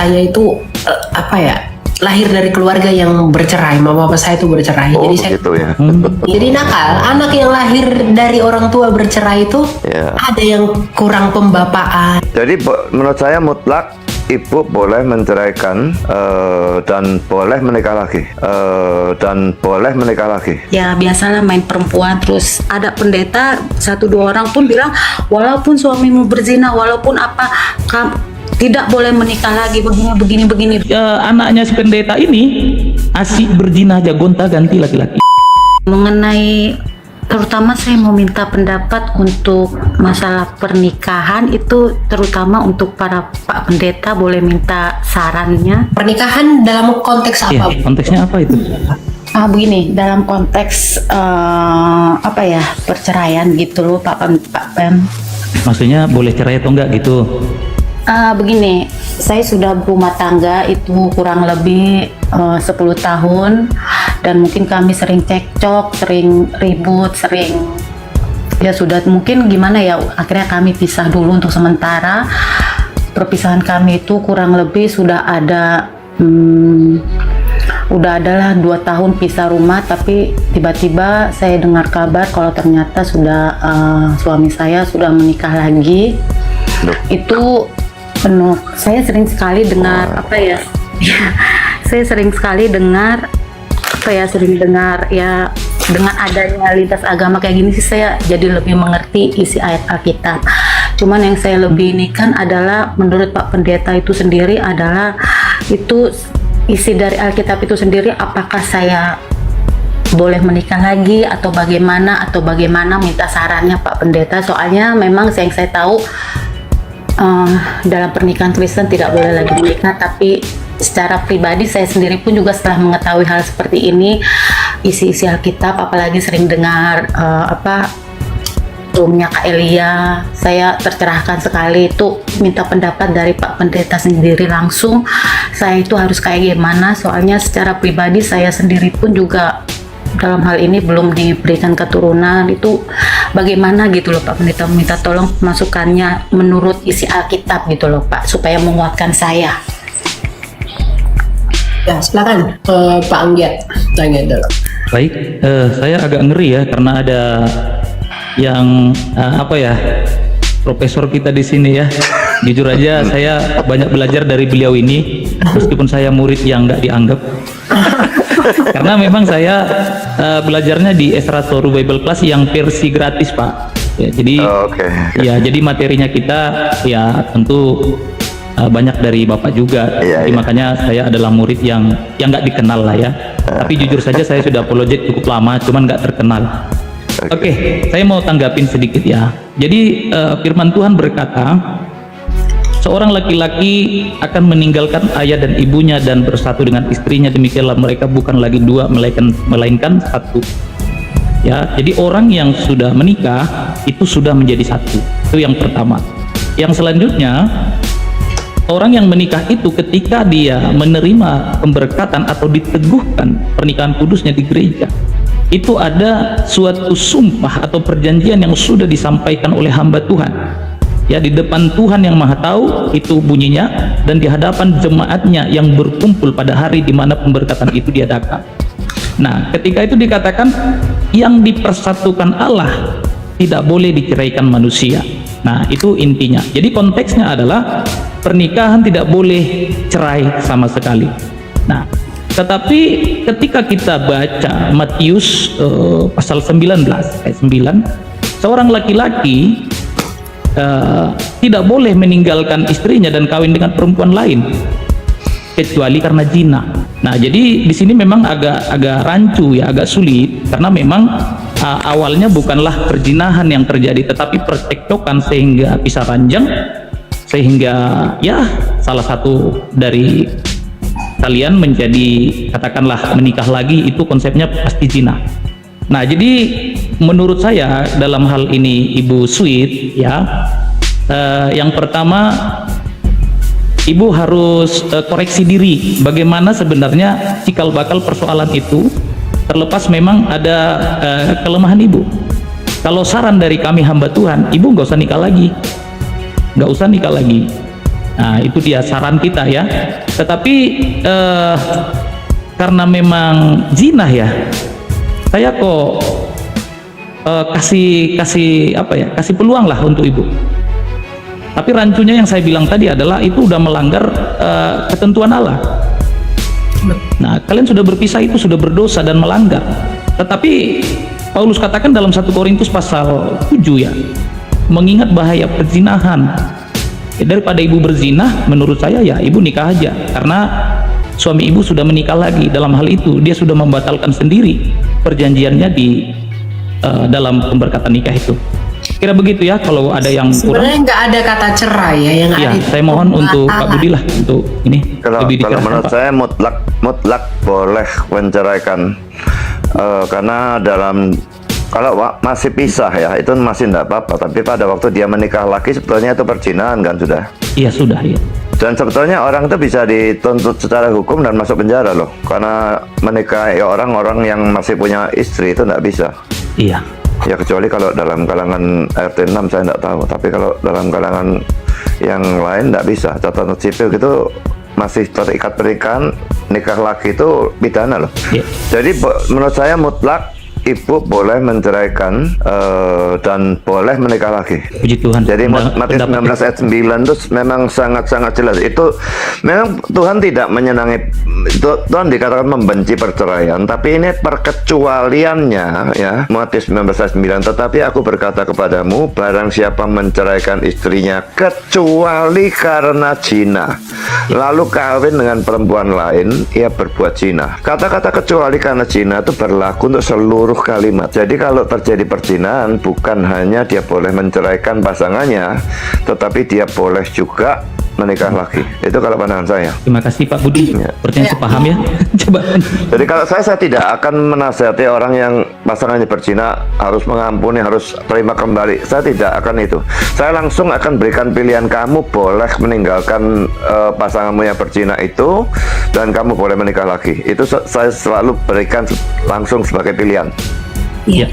saya itu apa ya, lahir dari keluarga yang bercerai. Mama bapak saya itu bercerai. Oh, Jadi saya begitu ya. jadi nakal. Anak yang lahir dari orang tua bercerai itu Ya. ada yang kurang pembapaan. Jadi menurut saya mutlak ibu boleh menceraikan dan boleh menikah lagi. Ya biasalah main perempuan, terus ada pendeta 1-2 orang pun bilang walaupun suamimu berzina, walaupun apa, tidak boleh menikah lagi, begini. Anaknya si pendeta ini asik berzina aja gonta-ganti laki-laki. Mengenai terutama saya mau minta pendapat untuk masalah pernikahan itu, terutama untuk para Pak Pendeta, boleh minta sarannya. Pernikahan dalam konteks Iya, apa? konteksnya apa itu? Begini, dalam konteks apa ya, perceraian gitu loh Pak Pem. Maksudnya boleh cerai atau enggak gitu? Begini, saya sudah berumah tangga itu kurang lebih 10 tahun, dan mungkin kami sering cekcok, sering ribut, ya sudah mungkin gimana ya, akhirnya kami pisah dulu untuk sementara. Perpisahan kami itu kurang lebih sudah ada udah adalah 2 tahun pisah rumah, tapi tiba-tiba saya dengar kabar kalau ternyata sudah suami saya sudah menikah lagi. Itu penuh. Saya sering sekali dengar apa ya? Saya sering sekali dengar apa ya? Sering dengar ya, dengan adanya lintas agama kayak gini sih saya jadi lebih mengerti isi ayat Alkitab. Cuman yang saya lebih ini kan adalah menurut Pak Pendeta itu sendiri adalah itu isi dari Alkitab itu sendiri, apakah saya boleh menikah lagi atau bagaimana minta sarannya Pak Pendeta. Soalnya memang yang saya tahu dalam pernikahan Kristen tidak boleh lagi menikah, tapi secara pribadi saya sendiri pun juga setelah mengetahui hal seperti ini, isi-isi Alkitab, apalagi sering dengar roomnya Kak Elia, saya tercerahkan sekali. Itu minta pendapat dari Pak Pendeta sendiri langsung, saya itu harus kayak gimana, soalnya secara pribadi saya sendiri pun juga dalam hal ini belum diberikan keturunan. Itu bagaimana gitu loh Pak Pendeta, minta tolong masukannya menurut isi Alkitab gitu loh Pak, supaya menguatkan saya. Ya, silakan Pak Anggiat tanya dulu. Baik, saya agak ngeri ya karena ada yang profesor kita di sini ya. Jujur aja saya banyak belajar dari beliau ini, meskipun saya murid yang nggak dianggap. Karena memang saya belajarnya di Esra Toru Bible Class yang versi gratis Pak. Ya, jadi ya jadi materinya kita ya tentu banyak dari Bapak juga. Jadi makanya saya adalah murid yang nggak dikenal lah ya. Tapi jujur saja saya sudah apologet cukup lama, cuman nggak terkenal. Oke, saya mau tanggapin sedikit ya. Jadi firman Tuhan berkata, seorang laki-laki akan meninggalkan ayah dan ibunya dan bersatu dengan istrinya, demikianlah mereka bukan lagi dua melainkan satu. Ya, jadi orang yang sudah menikah itu sudah menjadi satu. Itu yang pertama. Yang selanjutnya, orang yang menikah itu ketika dia menerima pemberkatan atau diteguhkan pernikahan kudusnya di gereja, itu ada suatu sumpah atau perjanjian yang sudah disampaikan oleh hamba Tuhan. Ya, di depan Tuhan yang Maha Tahu itu bunyinya, dan di hadapan jemaatnya yang berkumpul pada hari di mana pemberkatan itu diadakan. Nah, ketika itu dikatakan yang dipersatukan Allah tidak boleh diceraikan manusia. Nah, itu intinya. Jadi konteksnya adalah pernikahan tidak boleh cerai sama sekali. Nah, tetapi ketika kita baca Matius pasal 19 ayat 9, seorang laki-laki tidak boleh meninggalkan istrinya dan kawin dengan perempuan lain kecuali karena zina. Nah, jadi di sini memang agak rancu ya, agak sulit karena memang awalnya bukanlah perzinahan yang terjadi, tetapi percekcokan sehingga bisa ranjang, sehingga ya salah satu dari kalian menjadi katakanlah menikah lagi, itu konsepnya pasti zina. Nah, jadi menurut saya dalam hal ini Ibu Sweet ya, yang pertama Ibu harus koreksi diri bagaimana sebenarnya cikal bakal persoalan itu, terlepas memang ada kelemahan Ibu. Kalau saran dari kami hamba Tuhan, Ibu nggak usah nikah lagi, nggak usah nikah lagi. Nah, itu dia saran kita ya. Tetapi karena memang zina ya, saya kok kasih apa ya, kasih peluang lah untuk ibu. Tapi rancunya yang saya bilang tadi adalah itu udah melanggar ketentuan Allah. Nah, kalian sudah berpisah itu sudah berdosa dan melanggar. Tetapi Paulus katakan dalam 1 Korintus pasal 7 ya, mengingat bahaya perzinahan. Ya, daripada ibu berzina, menurut saya ya ibu nikah aja, karena suami ibu sudah menikah lagi. Dalam hal itu dia sudah membatalkan sendiri perjanjiannya di dalam pemberkatan nikah itu. Kira begitu ya, kalau ada yang kurang. Sebenarnya nggak ada kata cerai ya, yang Ya, ada itu saya mohon untuk Pak pembatalan. Budi lah untuk ini Kalau lebih dijelaskan, menurut Pak. saya mutlak boleh menceraikan. Karena kalau masih pisah ya itu masih tidak apa-apa, tapi pada waktu dia menikah lagi sebetulnya itu perzinahan kan sudah. Iya sudah ya. Dan sebetulnya orang itu bisa dituntut secara hukum dan masuk penjara loh, karena menikahi orang-orang yang masih punya istri itu tidak bisa. Iya. Ya kecuali kalau dalam kalangan RT 6 saya tidak tahu, tapi kalau dalam kalangan yang lain tidak bisa. Catatan sipil gitu masih terikat pernikahan, nikah lagi itu pidana loh. Iya. Jadi menurut saya mutlak ibu boleh menceraikan dan boleh menikah lagi. Puji Tuhan. Jadi Matius Pendapat 19 ayat 9 itu memang sangat-sangat jelas. Itu memang Tuhan tidak menyenangi, Tuhan dikatakan membenci perceraian, tapi ini perkecualiannya ya. Matius 19 ayat 9, tetapi aku berkata kepadamu, barang siapa menceraikan istrinya kecuali karena zina, lalu kawin dengan perempuan lain, ia berbuat zina. Kata-kata kecuali karena zina itu berlaku untuk seluruh kalimat. Jadi kalau terjadi perzinahan, bukan hanya dia boleh menceraikan pasangannya, tetapi dia boleh juga menikah lagi. Itu kalau pandangan saya. Terima kasih Pak Budi. Ya. Sepertinya saya paham ya. Coba. Jadi kalau saya tidak akan menasihati orang yang pasangannya berzina harus mengampuni, harus terima kembali. Saya tidak akan itu. Saya langsung akan berikan pilihan, kamu boleh meninggalkan pasanganmu yang berzina itu, dan kamu boleh menikah lagi. Itu saya selalu berikan langsung sebagai pilihan. Iya.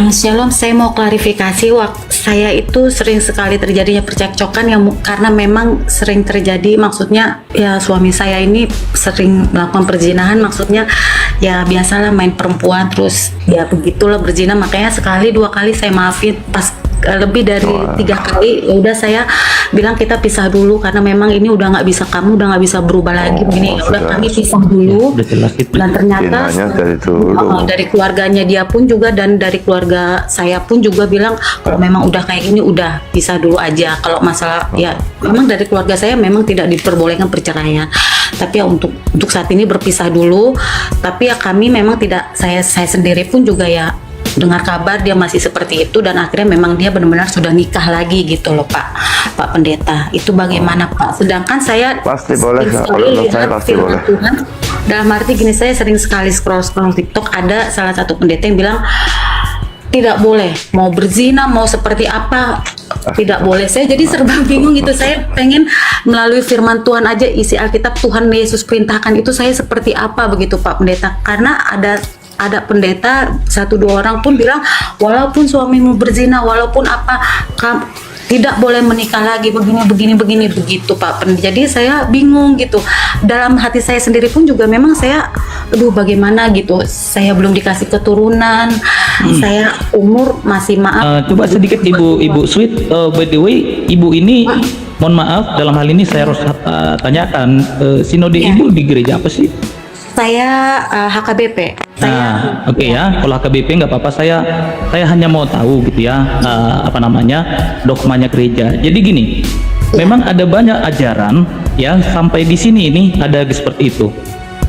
Shalom, saya mau klarifikasi. Saya itu sering sekali terjadinya percekcokan yang karena memang sering terjadi, maksudnya ya suami saya ini sering melakukan perzinahan, maksudnya ya biasalah main perempuan, terus ya begitulah berzina, makanya sekali dua kali saya maafin, pas lebih dari 3 kali ya udah saya bilang kita pisah dulu karena memang ini udah nggak bisa, kamu udah nggak bisa berubah lagi begini, udah sudah. kami pisah dulu. Udah jelas itu. Dan ternyata Zinanya dari dulu. dari keluarganya dia pun juga dan dari keluarga saya pun juga bilang kalau memang udah kayak gini udah pisah dulu aja. Kalau masalah ya memang dari keluarga saya memang tidak diperbolehkan perceraian. Tapi ya untuk saat ini berpisah dulu. Tapi ya kami memang tidak, saya sendiri pun juga ya dengar kabar dia masih seperti itu, dan akhirnya memang dia benar-benar sudah nikah lagi gitu loh Pak Pendeta. Itu bagaimana Pak? Sedangkan saya Pasti boleh, sering kalau sekali menurut saya lihat pasti firman boleh. Tuhan. Dalam arti gini, saya sering sekali scroll TikTok, ada salah satu pendeta yang bilang tidak boleh, mau berzina mau seperti apa tidak boleh. Saya jadi serba bingung gitu. Saya pengen melalui firman Tuhan aja, isi Alkitab Tuhan Yesus perintahkan itu saya seperti apa begitu Pak Pendeta. Karena ada pendeta 1-2 orang pun bilang walaupun suamimu berzina, walaupun apa, kamu tidak boleh menikah lagi, begini begitu Pak. Jadi saya bingung gitu. Dalam hati saya sendiri pun juga memang saya, aduh bagaimana gitu. Saya belum dikasih keturunan, saya umur masih Coba sedikit Ibu Sweet, by the way, Ibu ini mohon maaf dalam hal ini saya harus tanyakan, sinode Ya. Ibu di gereja apa sih? Saya HKBP. Nah, oke ya. Kalau HKBP nggak apa-apa. Saya hanya mau tahu gitu ya, apa namanya, dogmanya gereja. Jadi gini, memang ada banyak ajaran ya, sampai di sini ini ada seperti itu.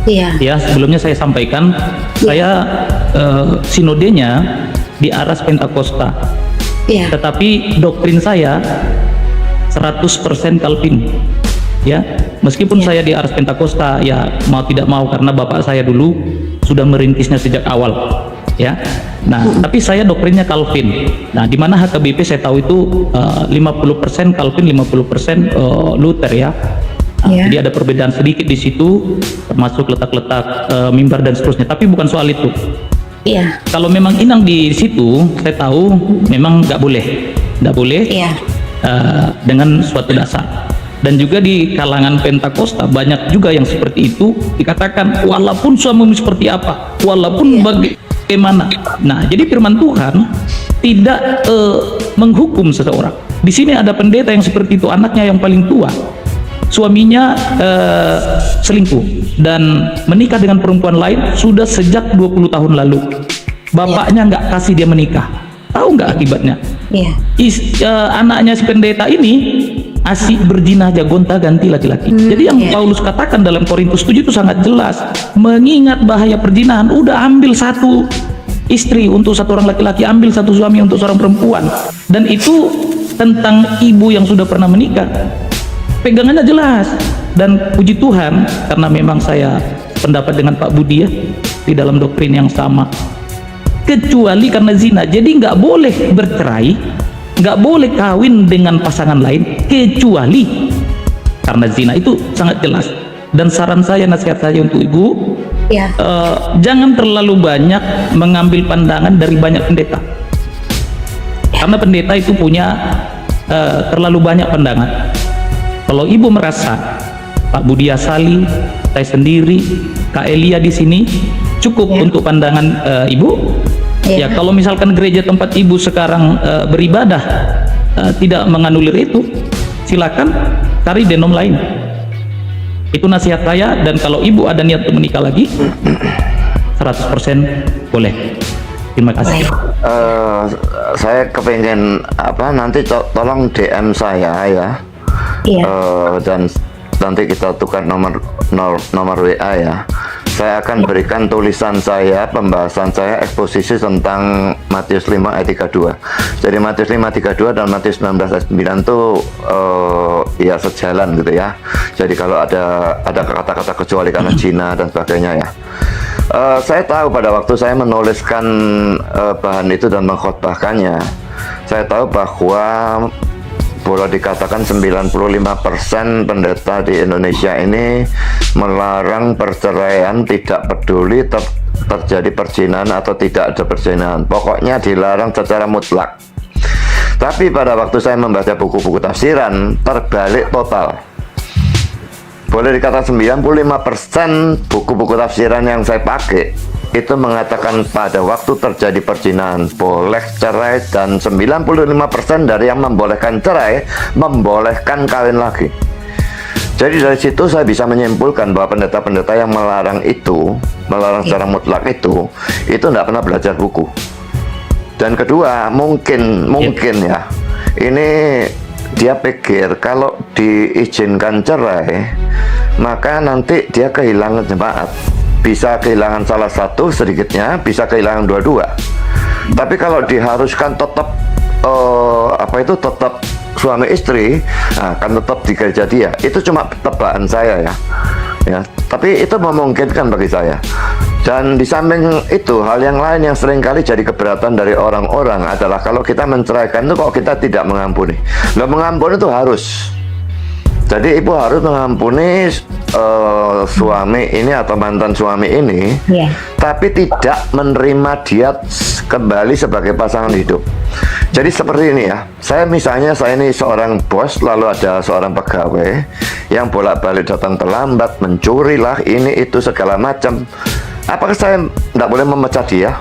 Iya. Ya, sebelumnya saya sampaikan, saya sinodenya di Aras Pentakosta. Iya. Tetapi doktrin saya 100% Calvin. Ya, meskipun saya di Aras Pentakosta ya mau tidak mau karena bapak saya dulu sudah merintisnya sejak awal ya. Nah, tapi saya doktrinnya Calvin. Nah, di mana HKBP saya tahu itu 50% Calvin, 50% Luther ya. Nah, Ya. jadi ada perbedaan sedikit di situ, termasuk letak-letak mimbar dan seterusnya, tapi bukan soal itu. Iya. Kalau memang inang di situ, saya tahu memang nggak boleh Iya. dengan suatu dasar. Dan juga di kalangan Pentakosta banyak juga yang seperti itu, dikatakan walaupun suamimu seperti apa, walaupun bagaimana. Nah, jadi firman Tuhan tidak menghukum seseorang. Di sini ada pendeta yang seperti itu, anaknya yang paling tua, suaminya selingkuh dan menikah dengan perempuan lain sudah sejak 20 tahun lalu. Bapaknya nggak kasih dia menikah. Tahu nggak akibatnya? Iya. Anaknya si pendeta ini asik berzina aja, gonta-ganti laki-laki. Jadi yang Paulus katakan dalam Korintus 7 itu sangat jelas. Mengingat bahaya perzinahan, udah ambil satu istri untuk satu orang laki-laki, ambil satu suami untuk seorang perempuan. Dan itu tentang ibu yang sudah pernah menikah. Pegangannya jelas. Dan puji Tuhan, karena memang saya pendapat dengan Pak Budi ya, di dalam doktrin yang sama. Kecuali karena zina. Jadi nggak boleh bercerai, nggak boleh kawin dengan pasangan lain, kecuali karena zina. Itu sangat jelas. Dan saran saya, nasihat saya untuk ibu, jangan terlalu banyak mengambil pandangan dari banyak pendeta, karena pendeta itu punya terlalu banyak pandangan. Kalau ibu merasa Pak Budi Asali, saya sendiri, Kak Elia di sini cukup untuk pandangan ibu, ya kalau misalkan gereja tempat ibu sekarang beribadah tidak menganulir itu, silakan cari denom lain. Itu nasihat saya. Dan kalau ibu ada niat untuk menikah lagi, 100% boleh. Terima kasih. Saya kepengen nanti tolong DM saya ya. Dan nanti kita tukar nomor WA ya. Saya akan berikan tulisan saya, pembahasan saya, eksposisi tentang Matius 5 ayat 32. Jadi Matius 5 ayat 32 dan Matius 19 ayat 9 itu ya sejalan gitu ya. Jadi kalau ada kata-kata kecuali karena zina dan sebagainya ya. Saya tahu pada waktu saya menuliskan bahan itu dan mengkhotbahkannya, saya tahu bahwa boleh dikatakan 95% pendeta di Indonesia ini melarang perceraian, tidak peduli terjadi perzinahan atau tidak ada perzinahan. Pokoknya dilarang secara mutlak. Tapi pada waktu saya membaca buku-buku tafsiran, terbalik total. Boleh dikatakan 95% buku-buku tafsiran yang saya pakai itu mengatakan pada waktu terjadi perzinahan boleh cerai, dan 95% dari yang membolehkan cerai membolehkan kawin lagi. Jadi dari situ saya bisa menyimpulkan bahwa pendeta-pendeta yang melarang itu, melarang secara mutlak itu tidak pernah belajar buku. Dan kedua, mungkin ya, ini dia pikir kalau diizinkan cerai maka nanti dia kehilangan jemaat. Bisa kehilangan salah satu sedikitnya, bisa kehilangan dua-dua. Tapi kalau diharuskan tetap tetap suami istri, akan tetap di gereja dia. Itu cuma tebakan saya ya. Tapi itu memungkinkan bagi saya. Dan di samping itu, hal yang lain yang seringkali jadi keberatan dari orang-orang adalah kalau kita menceraikan itu kok kita tidak mengampuni. Mengampuni itu harus. Jadi ibu harus mengampuni suami ini atau mantan suami ini, tapi tidak menerima dia kembali sebagai pasangan hidup. Jadi seperti ini ya, saya ini seorang bos, lalu ada seorang pegawai yang bolak-balik datang terlambat, mencuri lah, ini itu segala macam. Apakah saya tidak boleh memecat dia?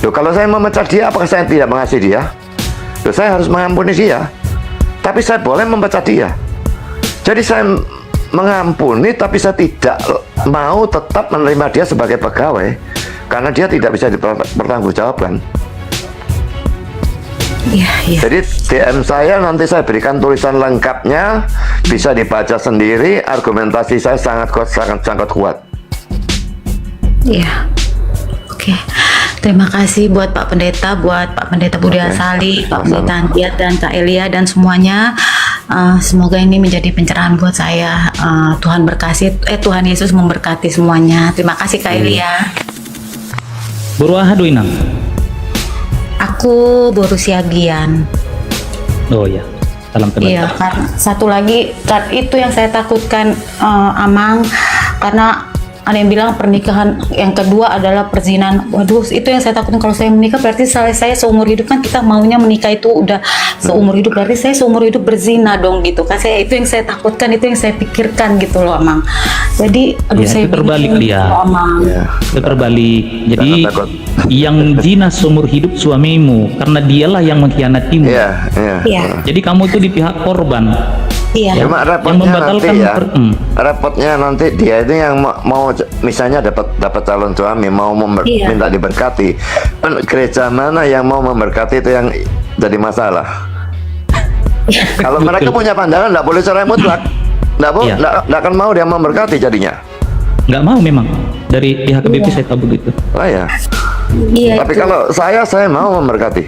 Loh, kalau saya memecat dia, apakah saya tidak mengasihi dia? Loh, saya harus mengampuni dia, tapi saya boleh memecat dia. Jadi saya mengampuni, tapi saya tidak mau tetap menerima dia sebagai pegawai, karena dia tidak bisa dipertanggungjawabkan. Jadi DM saya, nanti saya berikan tulisan lengkapnya, bisa dibaca sendiri. Argumentasi saya sangat kuat. Oke. Terima kasih buat Pak Pendeta, Budi Asali, Pak Pendeta Antiat, dan Kak Elia dan semuanya. Semoga ini menjadi pencerahan buat saya. Tuhan Tuhan Yesus memberkati semuanya. Terima kasih Kak Elia. Beruaha doinang. Aku berusia Gian. Oh ya, salam kenal. Iya, karena satu lagi itu yang saya takutkan, Amang, karena ada yang bilang pernikahan yang kedua adalah perzinahan. Waduh, itu yang saya takutkan. Kalau saya menikah berarti saya seumur hidup, kan kita maunya menikah itu udah seumur hidup, berarti saya seumur hidup berzina dong gitu kan. Saya itu yang saya takutkan, itu yang saya pikirkan gitu loh, Amang. Jadi aduh, Ya, saya itu terbalik bingung dia. gitu, Amang. Ya. Itu terbalik. Jadi Jangan takut. yang zina seumur hidup suamimu karena dialah yang mengkhianatimu. Iya, iya. Iya, Jadi kamu itu di pihak korban. iya. Cuma Yang repotnya membatalkan nanti ya, per- repotnya nanti dia itu yang mau misalnya dapat calon suami mau Iya. minta diberkati, gereja mana yang mau memberkati itu yang jadi masalah. Kalau mereka punya pandangan nggak boleh cerai mutlak, Iya. nggak akan mau dia memberkati jadinya. Nggak mau memang dari pihak KBP saya tahu begitu. Oh ya. Iya, Tapi itu. kalau saya mau memberkati.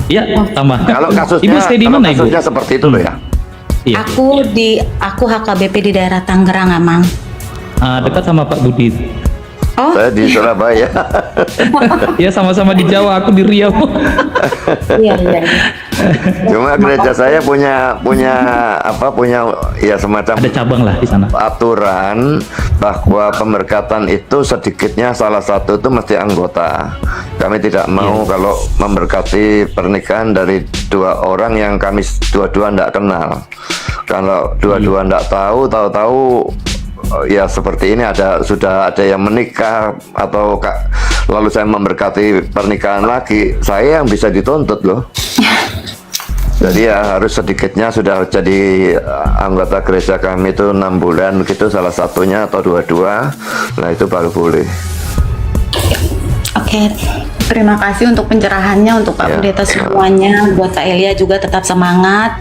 Iya, sama. Kalau kasusnya, Ibu stay di kalau mana, Ibu? kasusnya seperti itu loh ya. Iya. Aku HKBP di daerah Tangerang, Amang. Dekat sama Pak Budi. Oh, Saya di Surabaya. Ya sama-sama di Jawa, aku di Riau. iya, iya. Cuma gereja saya punya ya semacam Ada cabang lah di sana. aturan bahwa pemberkatan itu sedikitnya salah satu itu mesti anggota. Kami tidak mau kalau memberkati pernikahan dari dua orang yang kami dua-dua tidak kenal. Kalau dua-dua tidak tahu ya seperti ini sudah ada yang menikah atau lalu saya memberkati pernikahan lagi, saya yang bisa dituntut loh. Jadi ya harus sedikitnya sudah jadi anggota gereja kami itu 6 bulan gitu, salah satunya atau dua-dua, nah itu baru boleh. Oke, terima kasih untuk pencerahannya untuk Pak Ya. Pendeta semuanya. Buat Kak Elia juga tetap semangat.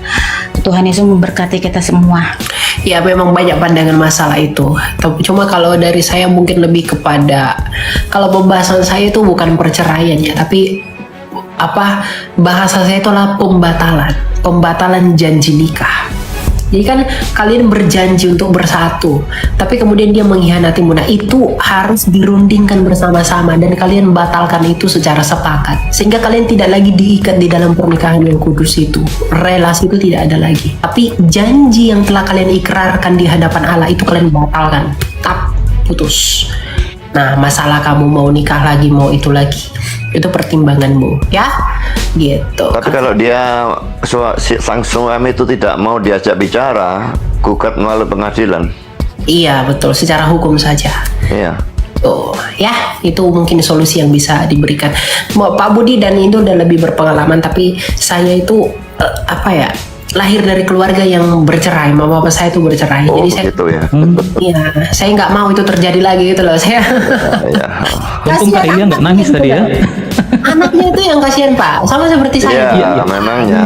Tuhan Yesus memberkati kita semua. Ya memang banyak pandangan masalah itu. Cuma kalau dari saya mungkin lebih kepada, kalau pembahasan saya itu bukan perceraian ya, tapi bahasa saya itu adalah pembatalan janji nikah. Jadi kan kalian berjanji untuk bersatu, tapi kemudian dia mengkhianatimu. Nah itu harus dirundingkan bersama-sama dan kalian batalkan itu secara sepakat, sehingga kalian tidak lagi diikat di dalam pernikahan yang kudus itu. Relasi itu tidak ada lagi. Tapi janji yang telah kalian ikrarkan di hadapan Allah itu kalian batalkan. Putus. Nah masalah kamu mau nikah lagi, mau itu lagi, itu pertimbanganmu ya, gitu. Tapi kalau dia sang suami itu tidak mau diajak bicara, gugat melalui pengadilan. Iya betul, secara hukum saja. Iya. Tuh, ya itu mungkin solusi yang bisa diberikan. Pak Budi dan Indo udah lebih berpengalaman, tapi saya itu lahir dari keluarga yang bercerai. Mama papa saya itu bercerai, Oh jadi saya, begitu ya. iya, saya nggak mau itu terjadi lagi gitu loh. Saya Ya. Untung Kak Elia nggak nangis tadi ya. anaknya itu yang kasihan Pak, sama seperti saya. Iya, memangnya.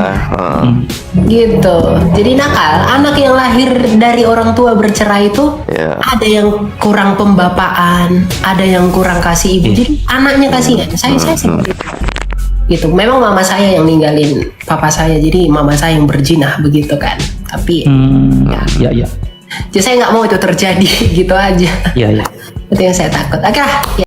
Gitu. Jadi nakal. Anak yang lahir dari orang tua bercerai itu Iya. ada yang kurang pembapaan, ada yang kurang kasih ibu. Jadi anaknya kasihan. Saya seperti itu. Gitu. Memang mama saya yang ninggalin papa saya. Jadi mama saya yang berjinah begitu kan. Tapi Ya. jadi saya nggak mau itu terjadi gitu aja. Ya. Itu yang saya takut. Oke lah.